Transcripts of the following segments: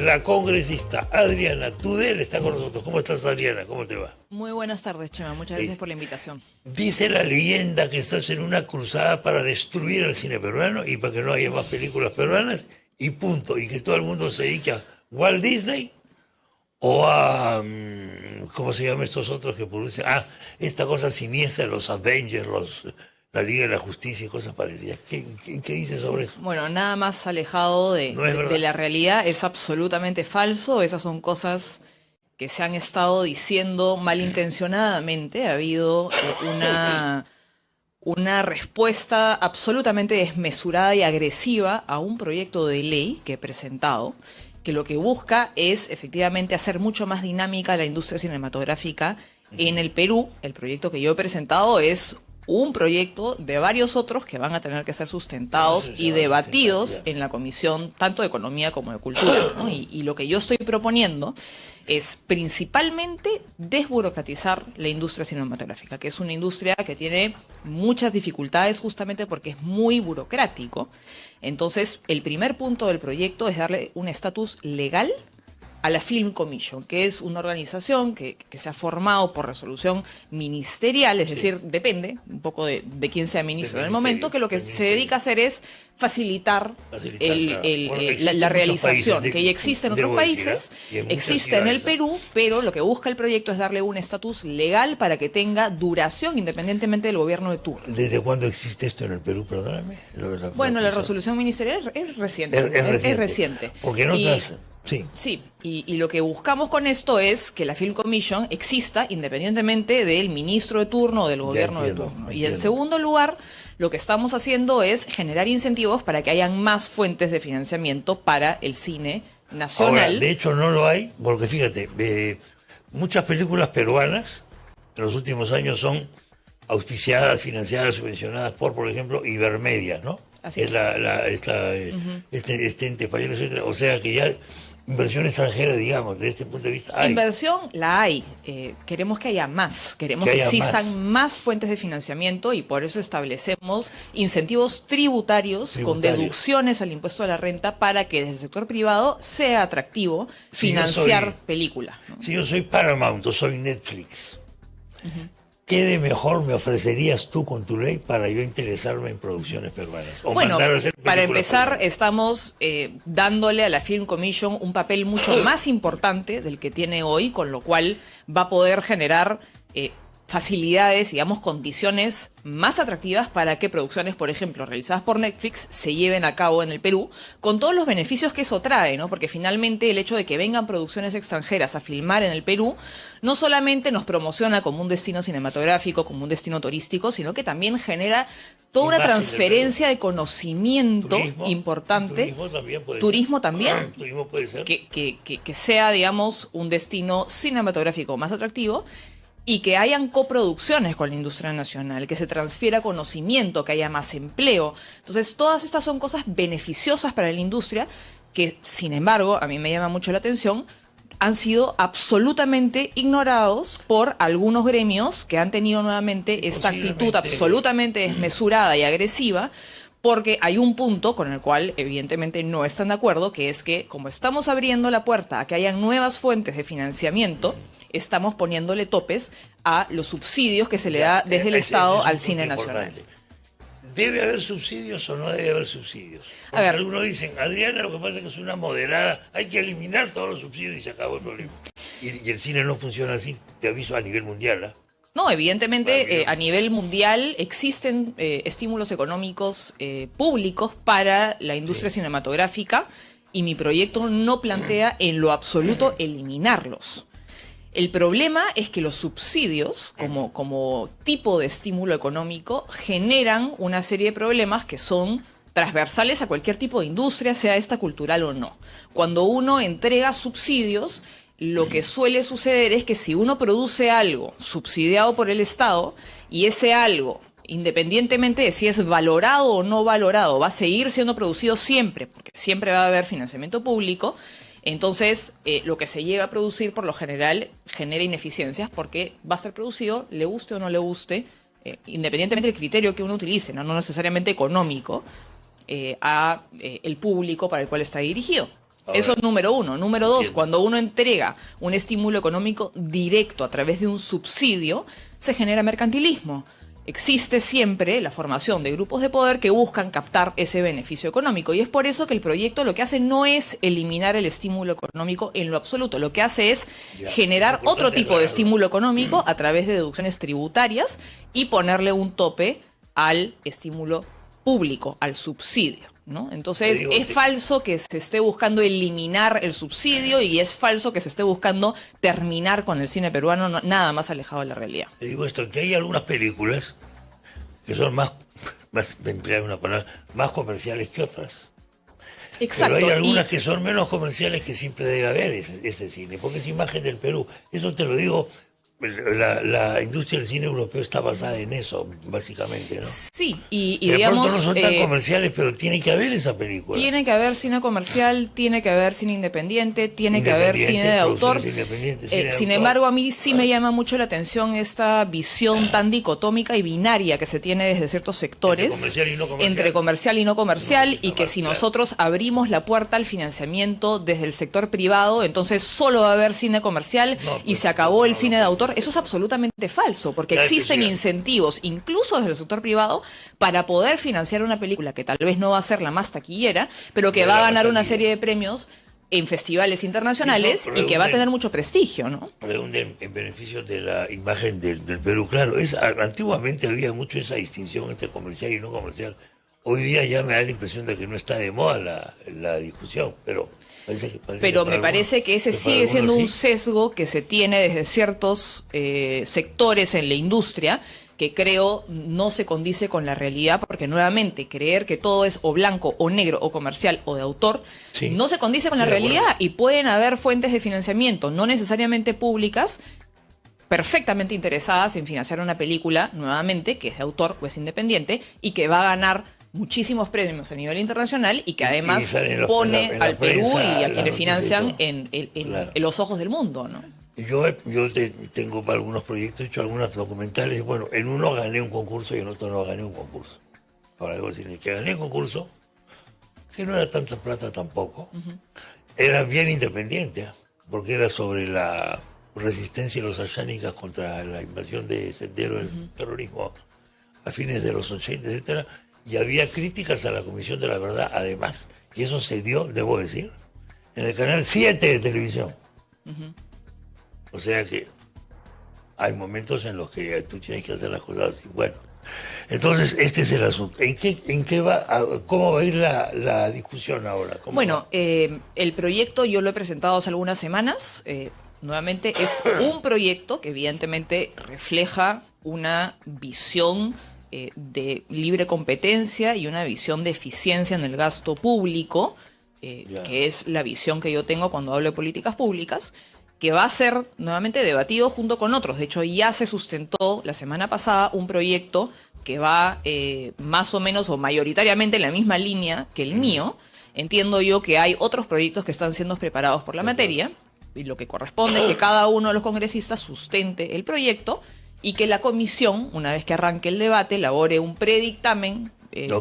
la congresista Adriana Tudel está con nosotros. ¿Cómo estás, Adriana? ¿Cómo te va? Muy buenas tardes, Chema. Muchas gracias por la invitación. Dice la leyenda que estás en una cruzada para destruir el cine peruano y para que no haya más películas peruanas y punto. Y que todo el mundo se dedique a Walt Disney o a... ¿cómo se llaman estos otros que producen? Esta cosa siniestra, los Avengers, la Liga de la Justicia y cosas parecidas. ¿Qué dices sobre eso? Bueno, nada más alejado de la realidad. Es absolutamente falso. Esas son cosas que se han estado diciendo malintencionadamente. Ha habido una respuesta absolutamente desmesurada y agresiva a un proyecto de ley que he presentado, que lo que busca es efectivamente hacer mucho más dinámica la industria cinematográfica en el Perú. El proyecto que yo he presentado es un proyecto de varios otros que van a tener que ser sustentados y debatidos en la Comisión tanto de Economía como de Cultura, ¿no? Y lo que yo estoy proponiendo es principalmente desburocratizar la industria cinematográfica, que es una industria que tiene muchas dificultades justamente porque es muy burocrático. Entonces, el primer punto del proyecto es darle un estatus legal a la Film Commission, que es una organización que se ha formado por resolución ministerial, es decir, depende un poco de quién sea ministro en el momento, que lo que se dedica a hacer es facilitar la realización, que ya existe en otros países, existe en el Perú, pero lo que busca el proyecto es darle un estatus legal para que tenga duración independientemente del gobierno de turno. ¿Desde cuándo existe esto en el Perú? Perdóname. Bueno, la resolución ministerial es reciente. Es reciente. Porque en otras... Sí, y lo que buscamos con esto es que la Film Commission exista independientemente del ministro de turno o del gobierno de turno. Y en segundo lugar, lo que estamos haciendo es generar incentivos para que hayan más fuentes de financiamiento para el cine nacional. Ahora, de hecho no lo hay, porque fíjate, muchas películas peruanas en los últimos años son auspiciadas, financiadas, subvencionadas por ejemplo, Ibermedia, ¿no? Así es. Este ente español, etcétera. O sea que ya inversión extranjera, digamos, desde este punto de vista hay. Inversión la hay. Queremos que haya más. Queremos que existan más fuentes de financiamiento y por eso establecemos incentivos tributarios con deducciones al impuesto a la renta para que desde el sector privado sea atractivo financiar películas, ¿no? Si yo soy Paramount o soy Netflix, ¿qué de mejor me ofrecerías tú con tu ley para yo interesarme en producciones peruanas? Bueno, para empezar, estamos dándole a la Film Commission un papel mucho más importante del que tiene hoy, con lo cual va a poder generar facilidades, digamos, condiciones más atractivas para que producciones, por ejemplo, realizadas por Netflix, se lleven a cabo en el Perú, con todos los beneficios que eso trae, ¿no? Porque finalmente el hecho de que vengan producciones extranjeras a filmar en el Perú, no solamente nos promociona como un destino cinematográfico, como un destino turístico, sino que también genera toda una transferencia de conocimiento importante. Turismo también. Turismo puede ser. Que sea, digamos, un destino cinematográfico más atractivo, y que hayan coproducciones con la industria nacional, que se transfiera conocimiento, que haya más empleo. Entonces, todas estas son cosas beneficiosas para la industria que, sin embargo, a mí me llama mucho la atención, han sido absolutamente ignorados por algunos gremios que han tenido nuevamente esta actitud absolutamente desmesurada y agresiva, porque hay un punto con el cual evidentemente no están de acuerdo, que es que como estamos abriendo la puerta a que hayan nuevas fuentes de financiamiento, estamos poniéndole topes a los subsidios que se le da desde el Estado al cine nacional. ¿Debe haber subsidios o no debe haber subsidios? Porque algunos dicen, Adriana, lo que pasa es que es una moderada, hay que eliminar todos los subsidios y se acabó el problema. Y el cine no funciona así, te aviso, a nivel mundial, No, evidentemente a nivel mundial existen estímulos económicos públicos para la industria cinematográfica y mi proyecto no plantea en lo absoluto eliminarlos. El problema es que los subsidios, como tipo de estímulo económico, generan una serie de problemas que son transversales a cualquier tipo de industria, sea esta cultural o no. Cuando uno entrega subsidios, lo que suele suceder es que si uno produce algo subsidiado por el Estado y ese algo, independientemente de si es valorado o no valorado, va a seguir siendo producido siempre, porque siempre va a haber financiamiento público, entonces lo que se llega a producir por lo general genera ineficiencias porque va a ser producido, le guste o no le guste, independientemente del criterio que uno utilice, no necesariamente económico, a el público para el cual está dirigido. Eso es número uno. Número dos, Entiendo. cuando uno entrega un estímulo económico directo a través de un subsidio, se genera mercantilismo. Existe siempre la formación de grupos de poder que buscan captar ese beneficio económico. Y es por eso que el proyecto lo que hace no es eliminar el estímulo económico en lo absoluto. Lo que hace es Ya, generar es importante otro tipo de aclararlo. estímulo económico a través de deducciones tributarias y ponerle un tope al estímulo público, al subsidio, ¿no? Entonces, Te digo, es falso que se esté buscando eliminar el subsidio y es falso que se esté buscando terminar con el cine peruano, nada más alejado de la realidad. Te digo esto, que hay algunas películas que son más de emplear una palabra, más comerciales que otras. Exacto. Pero hay algunas y- que son menos comerciales que siempre debe haber ese cine, porque es imagen del Perú. Eso te lo digo, la industria del cine europeo está basada en eso, básicamente, ¿no? Sí, y De digamos, pronto no son tan comerciales, pero tiene que haber esa película. tiene que haber cine comercial, tiene que haber cine independiente, tiene que haber cine de autor. producciones independientes, cine de Sin autor. embargo, a mí sí me llama mucho la atención esta visión tan dicotómica y binaria que se tiene desde ciertos sectores, Entre comercial y no comercial. entre comercial y no comercial, No, y que si claro. nosotros abrimos la puerta al financiamiento desde el sector privado, entonces solo va a haber cine comercial No, y pues, se acabó el no, cine no, de no. autor. Eso es absolutamente falso, porque Claro que existen sí. incentivos, incluso desde el sector privado, para poder financiar una película que tal vez no va a ser la más taquillera, pero que No va a la más ganar una taquillera. serie de premios en festivales internacionales Eso y que va a reúne- tener mucho prestigio, ¿no? Reúnen en beneficio de la imagen del Perú. Claro, antiguamente había mucho esa distinción entre comercial y no comercial. Hoy día ya me da la impresión de que no está de moda la discusión, pero Pero me parece que ese sigue siendo un sesgo que se tiene desde ciertos sectores en la industria que creo no se condice con la realidad, porque nuevamente creer que todo es o blanco o negro o comercial o de autor Sí, no se condice con la estoy de realidad, acuerdo. y pueden haber fuentes de financiamiento no necesariamente públicas perfectamente interesadas en financiar una película, nuevamente, que es de autor o es independiente y que va a ganar muchísimos premios a nivel internacional y que además sale en pone en la al Perú prensa, y a las quienes noticias y financian todo. Claro. en los ojos del mundo, ¿no? Tengo algunos proyectos, he hecho algunos documentales. Bueno, en uno gané un concurso y en otro no gané un concurso. Ahora debo decirle que gané el concurso, que no era tanta plata tampoco, era bien independiente, ¿ah? Porque era sobre la resistencia de los ayánicas contra la invasión de Sendero del terrorismo a fines de los 80, etcétera, y había críticas a la Comisión de la Verdad, además, y eso se dio, debo decir, en el canal 7 de televisión. O sea que hay momentos en los que tú tienes que hacer las cosas así. Bueno, entonces este es el asunto. ¿En qué cómo va a ir la discusión ahora? Bueno, el proyecto yo lo he presentado hace algunas semanas. Nuevamente es un proyecto que evidentemente refleja una visión de libre competencia y una visión de eficiencia en el gasto público, que es la visión que yo tengo cuando hablo de políticas públicas, que va a ser nuevamente debatido junto con otros. De hecho, ya se sustentó la semana pasada un proyecto que va más o menos o mayoritariamente en la misma línea que el mío. Entiendo yo que hay otros proyectos que están siendo preparados por la materia, y lo que corresponde es que cada uno de los congresistas sustente el proyecto y que la comisión, una vez que arranque el debate, elabore un predictamen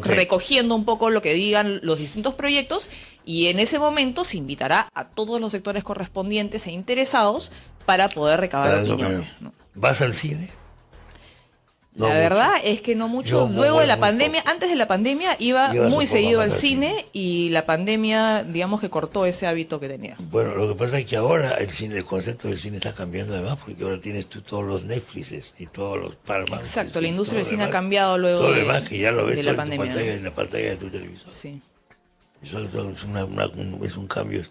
recogiendo un poco lo que digan los distintos proyectos, y en ese momento se invitará a todos los sectores correspondientes e interesados para poder recabar opiniones, ¿no? ¿Vas al cine? No La mucho. verdad es que no mucho. Yo Luego voy de la muy pandemia, poco. antes de la pandemia iba Ibas un muy poco seguido más al al cine, y la pandemia, digamos que cortó ese hábito que tenía. Bueno, lo que pasa es que ahora el concepto del cine está cambiando además, porque ahora tienes tú todos los Netflixes y todos los Paramount. Exacto, la y industria todo del lo cine ha demás. cambiado luego Todo lo de, demás que ya lo ves de todo la en tu pandemia, pantalla, ¿no? en la pantalla de tu televisor. Sí. Eso es un cambio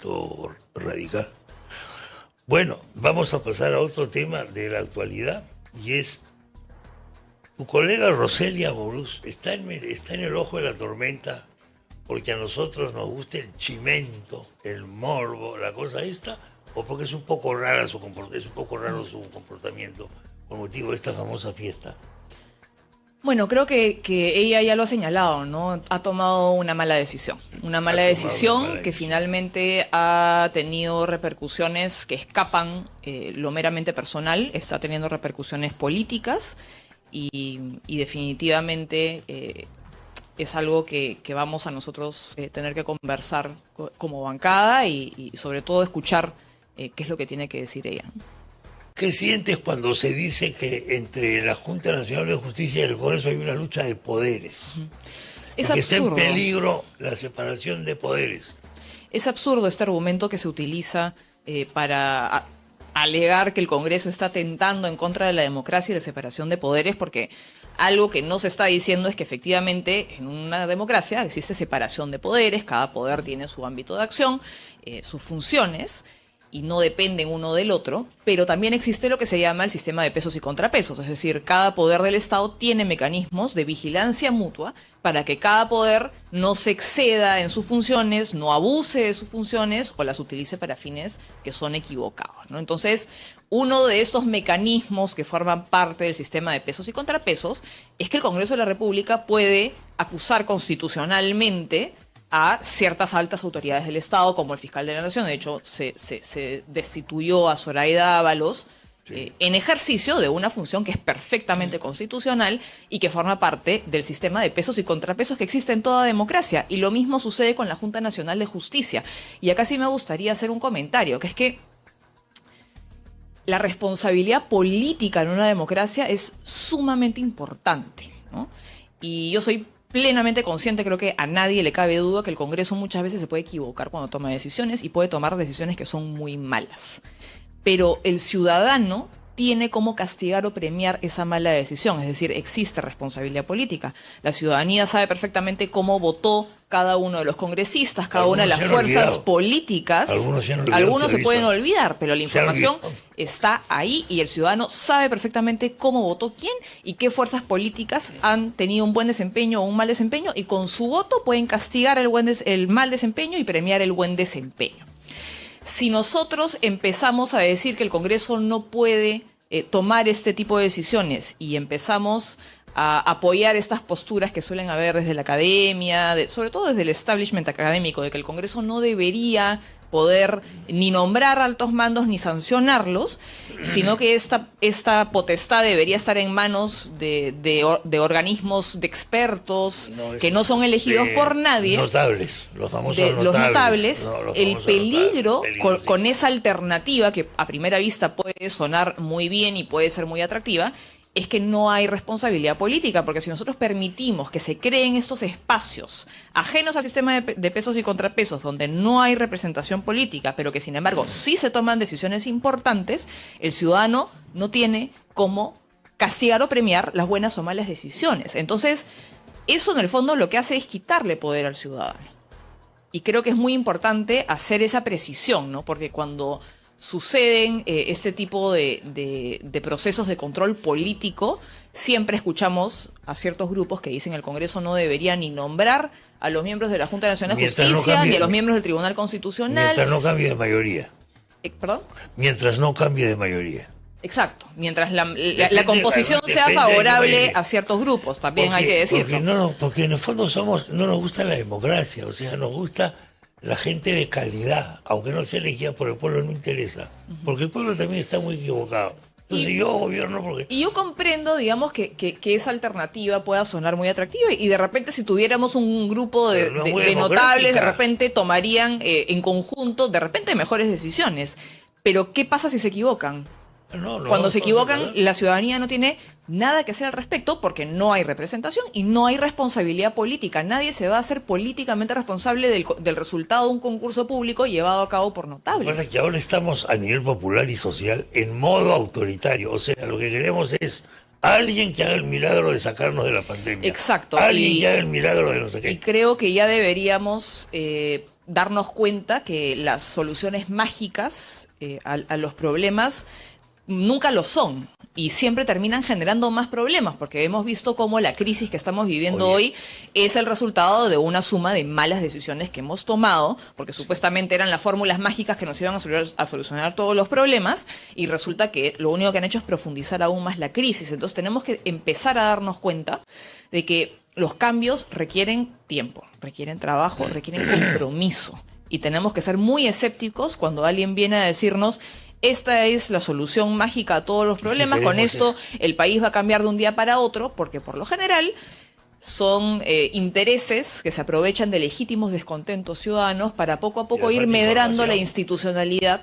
radical. Bueno, vamos a pasar a otro tema de la actualidad, y es tu colega Roselia Morús está en el ojo de la tormenta porque a nosotros nos gusta el chimento, el morbo, la cosa esta, o porque es un poco raro su comportamiento con motivo de esta famosa fiesta. Bueno, creo que ella ya lo ha señalado, ¿no? Ha tomado una mala decisión. Una mala decisión que finalmente ha tenido repercusiones que escapan lo meramente personal, está teniendo repercusiones políticas y definitivamente es algo que vamos a nosotros tener que conversar como bancada y sobre todo escuchar qué es lo que tiene que decir ella. ¿Qué sientes cuando se dice que entre la Junta Nacional de Justicia y el Congreso hay una lucha de poderes? Es que está en absurdo. peligro la separación de poderes. Es absurdo este argumento que se utiliza para alegar que el Congreso está atentando en contra de la democracia y la separación de poderes, porque algo que no se está diciendo es que efectivamente en una democracia existe separación de poderes, cada poder tiene su ámbito de acción, sus funciones, y no dependen uno del otro, pero también existe lo que se llama el sistema de pesos y contrapesos, es decir, cada poder del Estado tiene mecanismos de vigilancia mutua para que cada poder no se exceda en sus funciones, no abuse de sus funciones o las utilice para fines que son equivocados, ¿no? Entonces, uno de estos mecanismos que forman parte del sistema de pesos y contrapesos es que el Congreso de la República puede acusar constitucionalmente a ciertas altas autoridades del Estado, como el fiscal de la Nación. De hecho, se destituyó a Zoraida Ábalos en ejercicio de una función que es perfectamente constitucional y que forma parte del sistema de pesos y contrapesos que existe en toda democracia. Y lo mismo sucede con la Junta Nacional de Justicia. Y acá sí me gustaría hacer un comentario, que es que la responsabilidad política en una democracia es sumamente importante, ¿no? Y yo soy plenamente consciente, creo que a nadie le cabe duda que el Congreso muchas veces se puede equivocar cuando toma decisiones y puede tomar decisiones que son muy malas. Pero el ciudadano tiene cómo castigar o premiar esa mala decisión, es decir, existe responsabilidad política. La ciudadanía sabe perfectamente cómo votó cada uno de los congresistas, cada una de las fuerzas políticas. Algunos se pueden olvidar, pero la información está ahí y el ciudadano sabe perfectamente cómo votó quién y qué fuerzas políticas han tenido un buen desempeño o un mal desempeño, y con su voto pueden castigar el mal desempeño y premiar el buen desempeño. Si nosotros empezamos a decir que el Congreso no puede tomar este tipo de decisiones y empezamos a apoyar estas posturas que suelen haber desde la academia, sobre todo desde el establishment académico, de que el Congreso no debería poder ni nombrar altos mandos ni sancionarlos, sino que esta potestad debería estar en manos de organismos de expertos que no son elegidos por nadie. Notables, los famosos los notables. Los el peligro notables, con esa alternativa, que a primera vista puede sonar muy bien y puede ser muy atractiva, es que no hay responsabilidad política, porque si nosotros permitimos que se creen estos espacios ajenos al sistema de pesos y contrapesos, donde no hay representación política, pero que sin embargo sí se toman decisiones importantes, el ciudadano no tiene cómo castigar o premiar las buenas o malas decisiones. Entonces, eso en el fondo lo que hace es quitarle poder al ciudadano. Y creo que es muy importante hacer esa precisión, ¿no? Porque cuando suceden este tipo de procesos de control político, siempre escuchamos a ciertos grupos que dicen que el Congreso no debería ni nombrar a los miembros de la Junta Nacional de Justicia, ni a los miembros del Tribunal Constitucional. Mientras no cambie de mayoría. ¿Perdón? Mientras no cambie de mayoría. Exacto, mientras la composición sea favorable a ciertos grupos, también hay que decirlo. Porque en el fondo no nos gusta la democracia, o sea, nos gusta la gente de calidad, aunque no sea elegida por el pueblo, no interesa, porque el pueblo también está muy equivocado. Entonces yo gobierno porque... Y yo comprendo, digamos, que esa alternativa pueda sonar muy atractiva, y de repente si tuviéramos un grupo de notables, de repente tomarían en conjunto, de repente mejores decisiones. Pero ¿qué pasa si se equivocan? Cuando se equivocan, la ciudadanía no tiene nada que hacer al respecto, porque no hay representación y no hay responsabilidad política. Nadie se va a hacer políticamente responsable del resultado de un concurso público llevado a cabo por notables. Lo que pasa es que ahora estamos a nivel popular y social en modo autoritario. O sea, lo que queremos es alguien que haga el milagro de sacarnos de la pandemia. Exacto. Alguien que haga el milagro de no sé qué. Y creo que ya deberíamos darnos cuenta que las soluciones mágicas a los problemas nunca lo son, y siempre terminan generando más problemas, porque hemos visto cómo la crisis que estamos viviendo hoy es el resultado de una suma de malas decisiones que hemos tomado, porque supuestamente eran las fórmulas mágicas que nos iban a solucionar todos los problemas, y resulta que lo único que han hecho es profundizar aún más la crisis. Entonces tenemos que empezar a darnos cuenta de que los cambios requieren tiempo, requieren trabajo, requieren compromiso, y tenemos que ser muy escépticos cuando alguien viene a decirnos: esta es la solución mágica a todos los problemas, con esto el país va a cambiar de un día para otro, porque por lo general son intereses que se aprovechan de legítimos descontentos ciudadanos para poco a poco Y le ir falta medrando la información. institucionalidad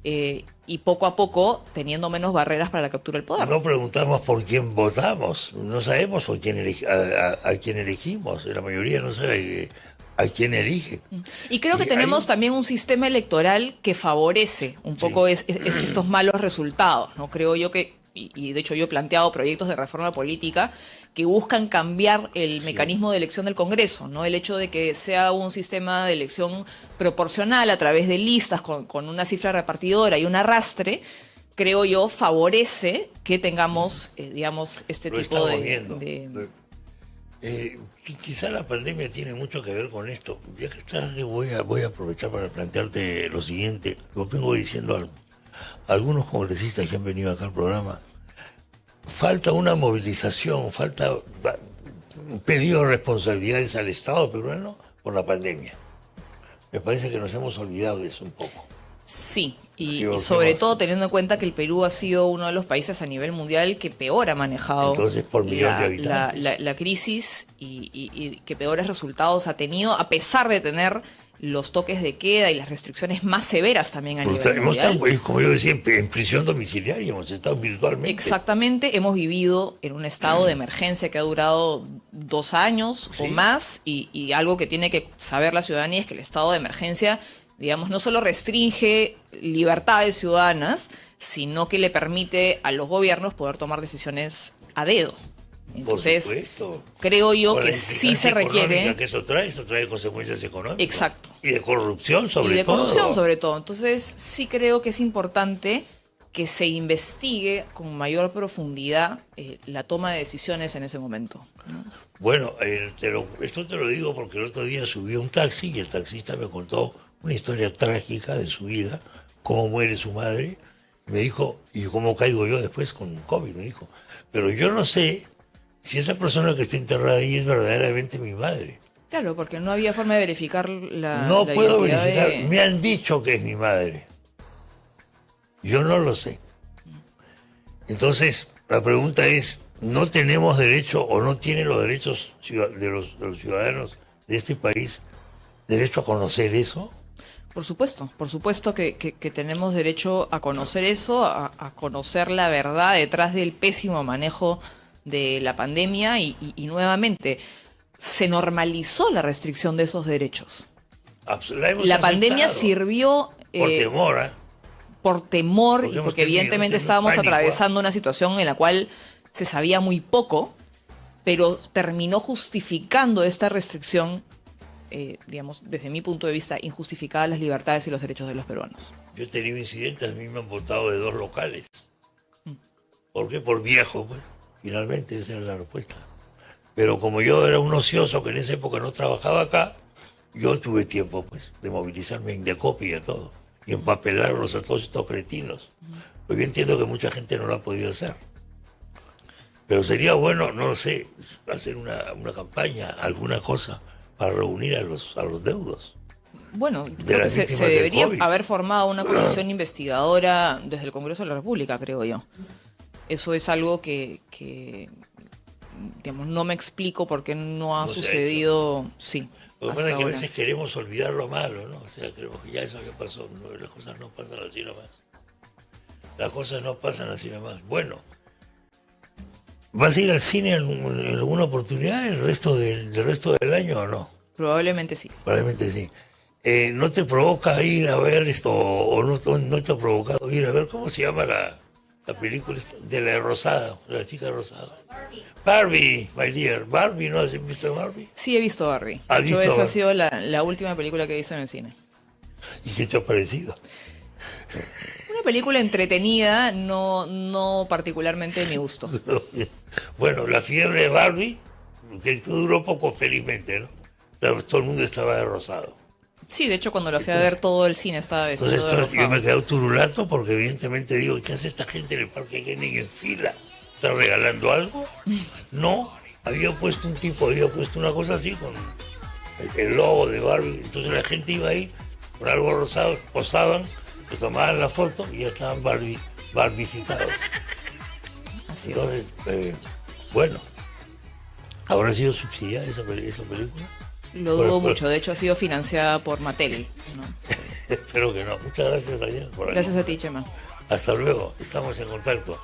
y poco a poco teniendo menos barreras para la captura del poder. No preguntamos por quién votamos, no sabemos por quién a quién elegimos, la mayoría no sabe a quién elige. Y creo que Y tenemos hay- también un sistema electoral que favorece un poco estos malos resultados, ¿no? Creo yo que, y de hecho yo he planteado proyectos de reforma política que buscan cambiar el mecanismo de elección del Congreso, ¿no? El hecho de que sea un sistema de elección proporcional a través de listas con una cifra repartidora y un arrastre, creo yo, favorece que tengamos, digamos, este Lo tipo estamos viendo. de... Quizá la pandemia tiene mucho que ver con esto. Ya que estás, voy a aprovechar para plantearte lo siguiente. Lo vengo diciendo a algunos congresistas que han venido acá al programa. Falta una movilización, falta un pedido de responsabilidades al Estado peruano por la pandemia. Me parece que nos hemos olvidado de eso un poco. Sí, y Digo, sobre ¿qué todo más? teniendo en cuenta que el Perú ha sido uno de los países a nivel mundial que peor ha manejado Entonces, por millón de habitantes. la crisis y que peores resultados ha tenido, a pesar de tener los toques de queda y las restricciones más severas también a nivel Hemos mundial. estado, como yo decía, en prisión domiciliaria, hemos estado virtualmente. Exactamente, hemos vivido en un estado de emergencia que ha durado 2 años o Sí. más y algo que tiene que saber la ciudadanía es que el estado de emergencia, digamos, no solo restringe libertades ciudadanas, sino que le permite a los gobiernos poder tomar decisiones a dedo. Entonces, por supuesto. creo yo Con la que sí se implicancia económica requiere... que eso trae consecuencias económicas. Exacto. Y de corrupción sobre y de todo. corrupción sobre todo. Entonces sí creo que es importante que se investigue con mayor profundidad la toma de decisiones en ese momento, ¿no? Bueno, esto te lo digo porque el otro día subí a un taxi y el taxista me contó una historia trágica de su vida, cómo muere su madre. Me dijo, y cómo caigo yo después con COVID, me dijo. Pero yo no sé si esa persona que está enterrada ahí es verdaderamente mi madre. Claro, porque no había forma de verificar No la puedo identidad verificar. Me han dicho que es mi madre. Yo no lo sé. Entonces, la pregunta es, ¿no tenemos derecho o no tienen los derechos de los ciudadanos de este país derecho a conocer eso? Por supuesto que tenemos derecho a conocer eso, a conocer la verdad detrás del pésimo manejo de la pandemia y nuevamente se normalizó la restricción de esos derechos. La pandemia sirvió por temor, ¿eh? por temor Porque y hemos porque tenido evidentemente estábamos pánico, atravesando una situación en la cual se sabía muy poco, pero terminó justificando esta restricción, digamos, desde mi punto de vista, injustificada las libertades y los derechos de los peruanos. Yo he tenido incidentes, a mí me han votado de 2 locales. ¿Por qué? Por viejo, pues. Finalmente, esa era la respuesta. Pero como yo era un ocioso que en esa época no trabajaba acá, yo tuve tiempo, pues, de movilizarme en Decopi y a todo. Y empapelarlos a todos estos cretinos. Pues yo entiendo que mucha gente no lo ha podido hacer. Pero sería bueno, no lo sé, hacer una campaña, alguna cosa, para reunir a los deudos. Bueno, De creo que las se víctimas del debería COVID. haber formado una comisión investigadora desde el Congreso de la República, creo yo. Eso es algo que digamos, no me explico por qué no ha No se ha sucedido, sí. Lo que hasta pasa es que a ahora. veces queremos olvidar lo malo, ¿no? O sea, creemos que ya eso ya pasó. No, las cosas no pasan así nomás. Las cosas no pasan así nomás. Bueno, ¿vas a ir al cine en alguna oportunidad el resto del resto del año o no? Probablemente sí. Probablemente sí. ¿No te provoca ir a ver esto o no te ha provocado ir a ver cómo se llama la película de la rosada, la chica rosada? Barbie, my dear. Barbie, ¿no has visto Barbie? Sí he visto Barbie. ¿Has De hecho, visto esa ha Barbie? sido la última película que he visto en el cine. ¿Y qué te ha parecido? Una película entretenida, no particularmente de mi gusto. Bueno, la fiebre de Barbie, que duró poco felizmente, ¿no? Todo el mundo estaba de rosado. Sí, de hecho, cuando la fui a ver, todo el cine estaba vestido Entonces de yo me he rosado. quedado turulato porque evidentemente digo, ¿qué hace esta gente en el parque Kennedy en fila? ¿Está regalando algo? No, había puesto una cosa así con el logo de Barbie. Entonces la gente iba ahí con algo rosado, posaban, se tomaban la foto y ya estaban barbificados. Así es. Entonces, bueno, ¿Habrá sido subsidiada esa película? Lo dudo mucho, de hecho ha sido financiada por Mattel, ¿no? Espero que no. Muchas gracias, Daniel, por aquí. Gracias a ti, Chema. Hasta luego, estamos en contacto.